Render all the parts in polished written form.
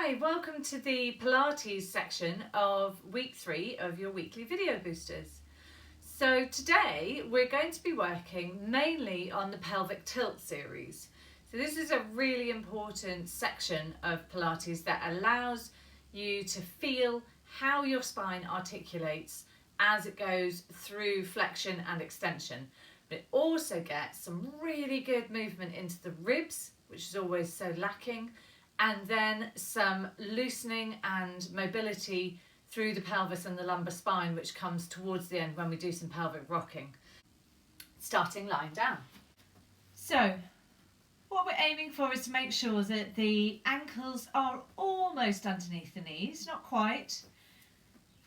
Hi, welcome to the Pilates section of week 3 of your weekly video boosters. So today we're going to be working mainly on the pelvic tilt series. So this is a really important section of Pilates that allows you to feel how your spine articulates as it goes through flexion and extension. But it also gets some really good movement into the ribs, which is always so lacking, and then some loosening and mobility through the pelvis and the lumbar spine, which comes towards the end when we do some pelvic rocking. Starting lying down. So what we're aiming for is to make sure that the ankles are almost underneath the knees, not quite.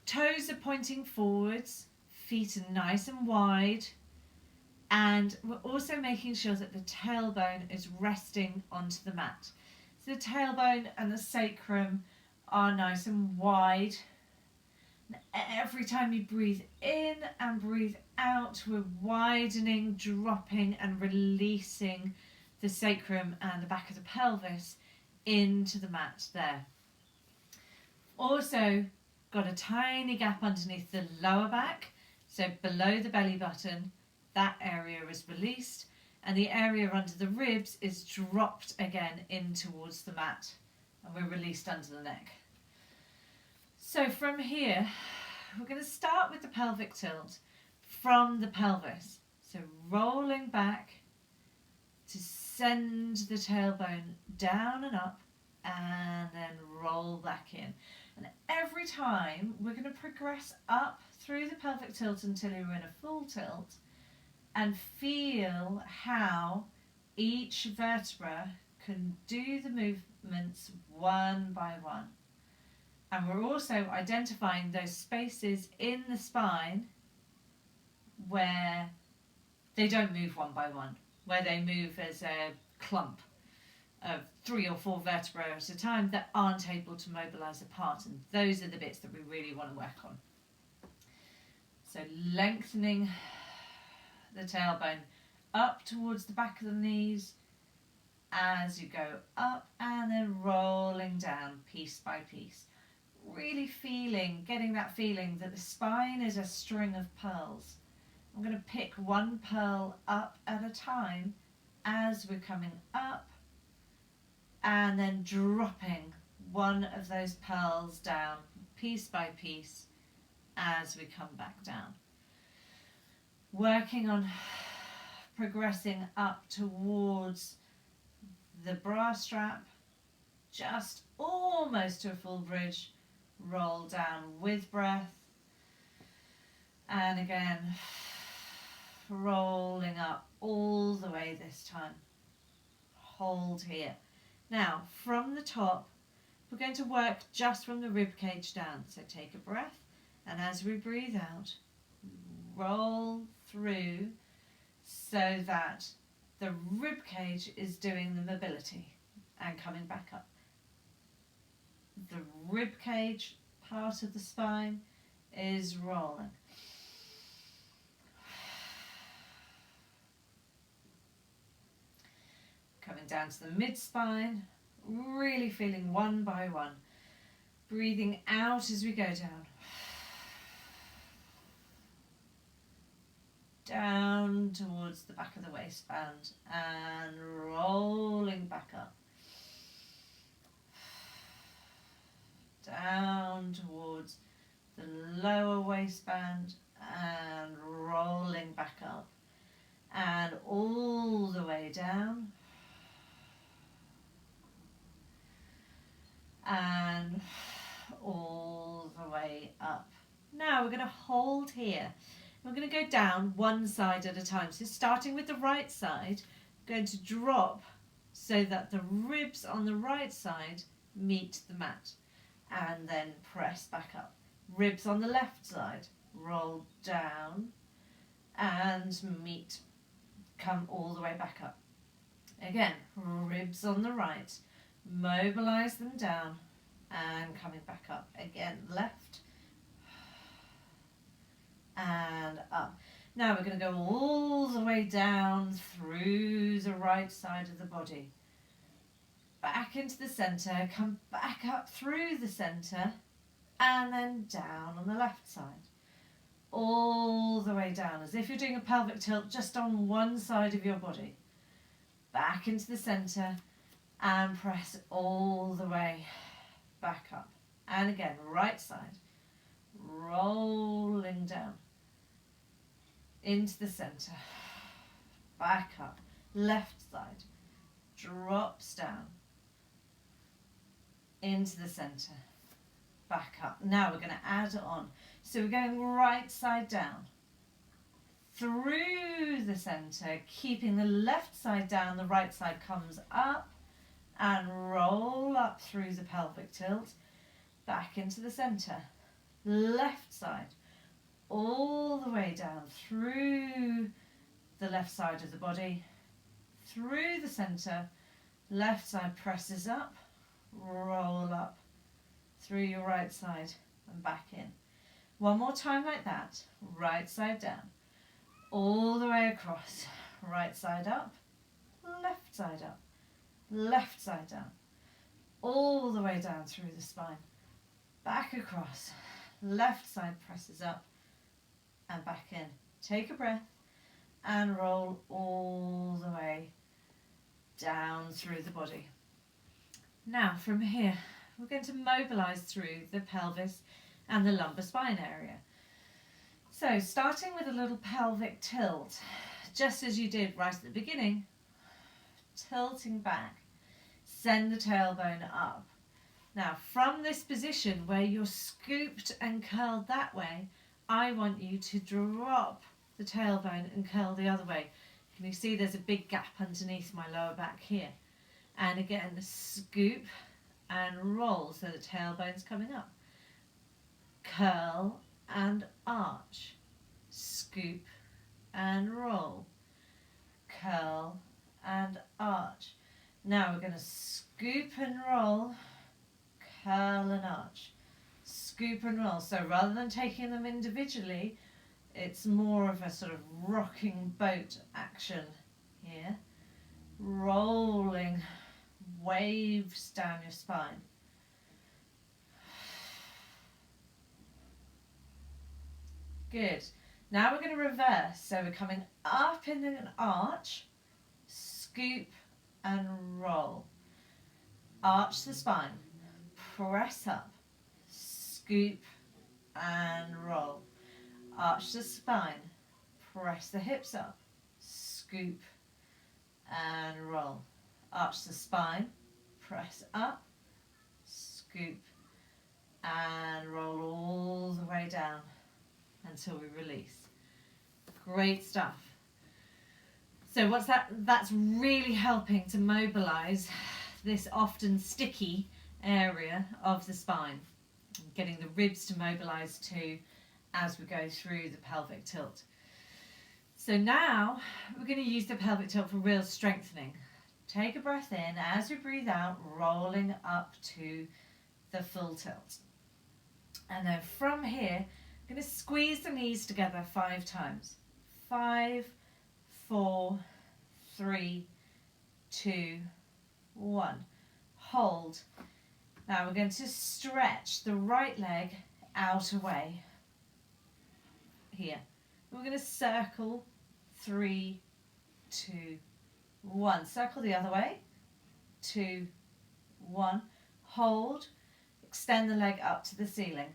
Toes are pointing forwards, feet are nice and wide, and we're also making sure that the tailbone is resting onto the mat. So the tailbone and the sacrum are nice and wide. And every time you breathe in and breathe out, we're widening, dropping and releasing the sacrum and the back of the pelvis into the mat there. Also got a tiny gap underneath the lower back, so below the belly button, that area is released, and the area under the ribs is dropped again in towards the mat, and we're released under the neck. So from here, we're going to start with the pelvic tilt from the pelvis. So rolling back to send the tailbone down and up, and then roll back in. And every time we're going to progress up through the pelvic tilt until you're in a full tilt, and feel how each vertebra can do the movements one by one. And we're also identifying those spaces in the spine where they don't move one by one, where they move as a clump of 3 or 4 vertebrae at a time that aren't able to mobilise apart, and those are the bits that we really want to work on. So lengthening the tailbone up towards the back of the knees as you go up, and then rolling down piece by piece. Really getting that feeling that the spine is a string of pearls. I'm going to pick one pearl up at a time as we're coming up, and then dropping one of those pearls down piece by piece as we come back down. Working on progressing up towards the bra strap, just almost to a full bridge. Roll down with breath, and again rolling up all the way this time. Hold here. Now from the top, we're going to work just from the rib cage down. So take a breath, and as we breathe out, roll through so that the rib cage is doing the mobility and coming back up. The rib cage part of the spine is rolling. Coming down to the mid spine, really feeling one by one. Breathing out as we go down. Down towards the back of the waistband and rolling back up. Down towards the lower waistband and rolling back up. And all the way down. And all the way up. Now we're going to hold here. We're going to go down one side at a time. So starting with the right side, I'm going to drop so that the ribs on the right side meet the mat, and then press back up. Ribs on the left side, roll down and come all the way back up. Again, ribs on the right, mobilise them down and coming back up. Again, left and up. Now we're going to go all the way down through the right side of the body, back into the centre, come back up through the centre, and then down on the left side. All the way down, as if you're doing a pelvic tilt just on one side of your body. Back into the centre, and press all the way back up. And again, right side, rolling down into the centre, back up, left side, drops down into the centre, back up. Now we're going to add on. So we're going right side down, through the centre, keeping the left side down, the right side comes up, and roll up through the pelvic tilt, back into the centre, left side, all the way down through the left side of the body, through the centre, left side presses up, roll up through your right side and back in. One more time like that, right side down, all the way across, right side up, left side up, left side down, all the way down through the spine, back across, left side presses up and back in. Take a breath and roll all the way down through the body. Now from here, we're going to mobilise through the pelvis and the lumbar spine area. So starting with a little pelvic tilt, just as you did right at the beginning, tilting back, send the tailbone up. Now from this position where you're scooped and curled that way, I want you to drop the tailbone and curl the other way. Can you see there's a big gap underneath my lower back here? And again, scoop and roll, so the tailbone's coming up. Curl and arch. Scoop and roll. Curl and arch. Now we're going to scoop and roll, curl and arch. Scoop and roll. So rather than taking them individually, it's more of a sort of rocking boat action here. Rolling waves down your spine. Good. Now we're going to reverse. So we're coming up in an arch, scoop and roll. Arch the spine, press up, scoop and roll. Arch the spine, press the hips up, scoop and roll. Arch the spine, press up, scoop and roll all the way down until we release. Great stuff. So what's that? That's really helping to mobilize this often sticky area of the spine, getting the ribs to mobilize too as we go through the pelvic tilt. So now we're going to use the pelvic tilt for real strengthening. Take a breath in as we breathe out, rolling up to the full tilt. And then from here, I'm going to squeeze the knees together 5 times. 5, 4, 3, 2, 1. Hold. Now we're going to stretch the right leg out away. Here. We're going to circle 3, 2, 1. Circle the other way. 2, 1. Hold. Extend the leg up to the ceiling.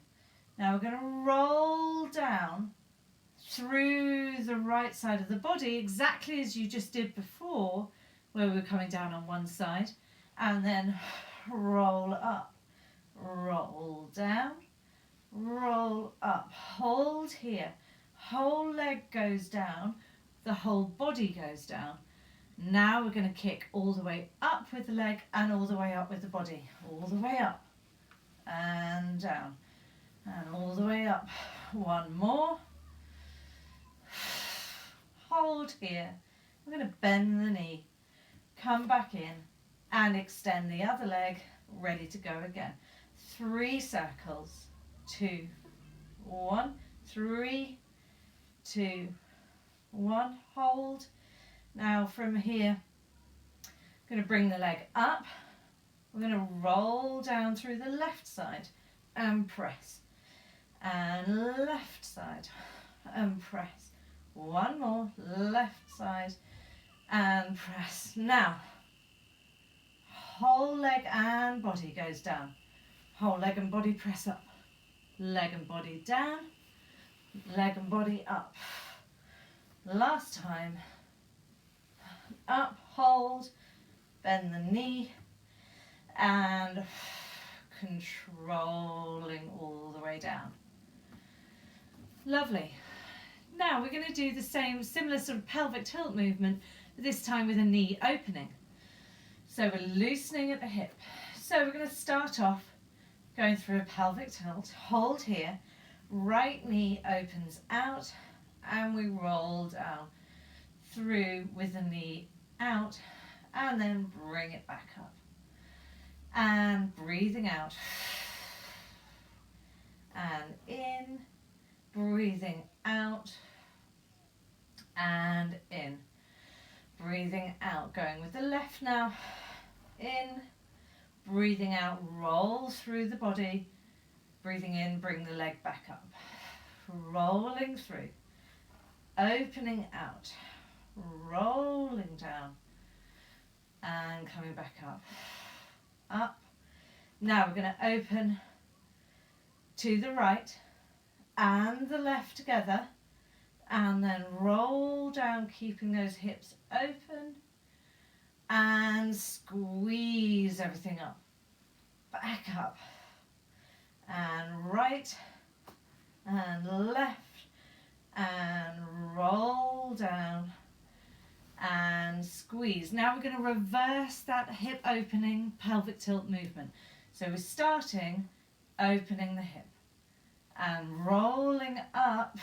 Now we're going to roll down through the right side of the body, exactly as you just did before, where we were coming down on one side, and then roll up, roll down, roll up, hold here, whole leg goes down, the whole body goes down. Now we're going to kick all the way up with the leg and all the way up with the body, all the way up and down and all the way up. One more. Hold here. We're going to bend the knee, come back in and extend the other leg, ready to go again. 3 circles. 2, 1, 3, 2, 1. Hold. Now from here, I'm going to bring the leg up We're going to roll down through the left side and press. And left side and press. One more, left side and press. Now, whole leg and body goes down. Whole leg and body press up. Leg and body down. Leg and body up. Last time. Up, hold, bend the knee, and controlling all the way down. Lovely. Now we're going to do the same, similar sort of pelvic tilt movement, but this time with a knee opening. So we're loosening at the hip. So we're going to start off going through a pelvic tilt. Hold here. Right knee opens out and we roll down through with the knee out and then bring it back up. And breathing out. And in. Breathing out. And in. Breathing out. Going with the left now. In. Breathing out. Roll through the body. Breathing in. Bring the leg back up. Rolling through. Opening out. Rolling down. And coming back up. Up. Now we're going to open to the right and the left together and then roll down, keeping those hips open and squeeze everything up. Back up and right and left and roll down and squeeze. Now we're going to reverse that hip opening pelvic tilt movement. So we're starting opening the hip and rolling up,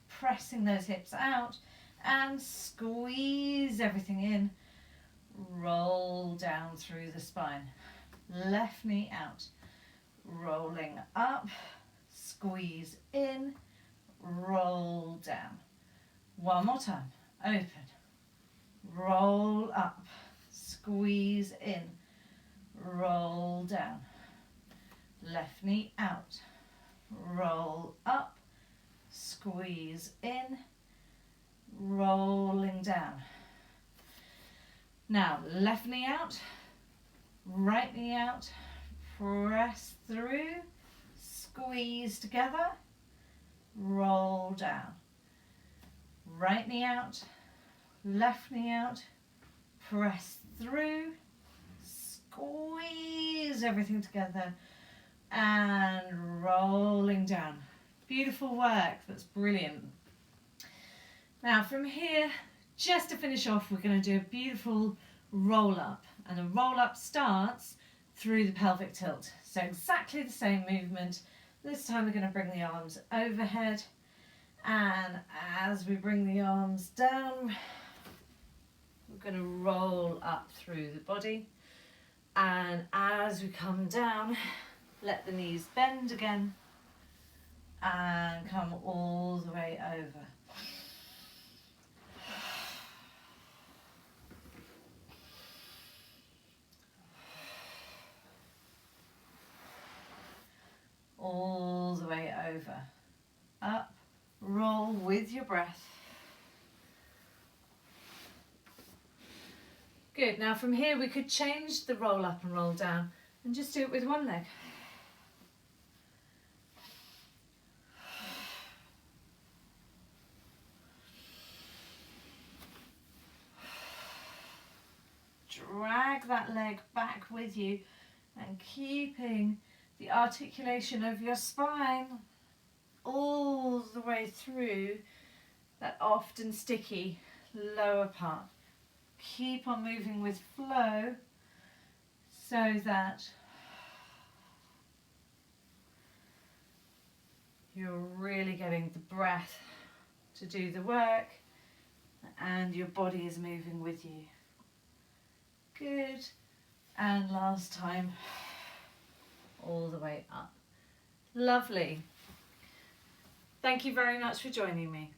pressing those hips out and squeeze everything in. Roll down through the spine. Left knee out. Rolling up, squeeze in, roll down. One more time. Open. Roll up, squeeze in, roll down, left knee out, roll up, squeeze in, rolling down. Now left knee out, right knee out, press through, squeeze together, roll down, right knee out, left knee out, press through, squeeze everything together and rolling down. Beautiful work, that's brilliant. Now from here, just to finish off, we're going to do a beautiful roll up, and the roll up starts through the pelvic tilt. So exactly the same movement. This time we're going to bring the arms overhead, and as we bring the arms down, we're going to roll up through the body, and as we come down, let the knees bend again and come all the way over. All the way over. Up, roll with your breath. Good, now from here we could change the roll up and roll down and just do it with one leg. Drag that leg back with you and keeping the articulation of your spine all the way through that often sticky lower part. Keep on moving with flow so that you're really getting the breath to do the work and your body is moving with you. Good. And last time, all the way up. Lovely. Thank you very much for joining me.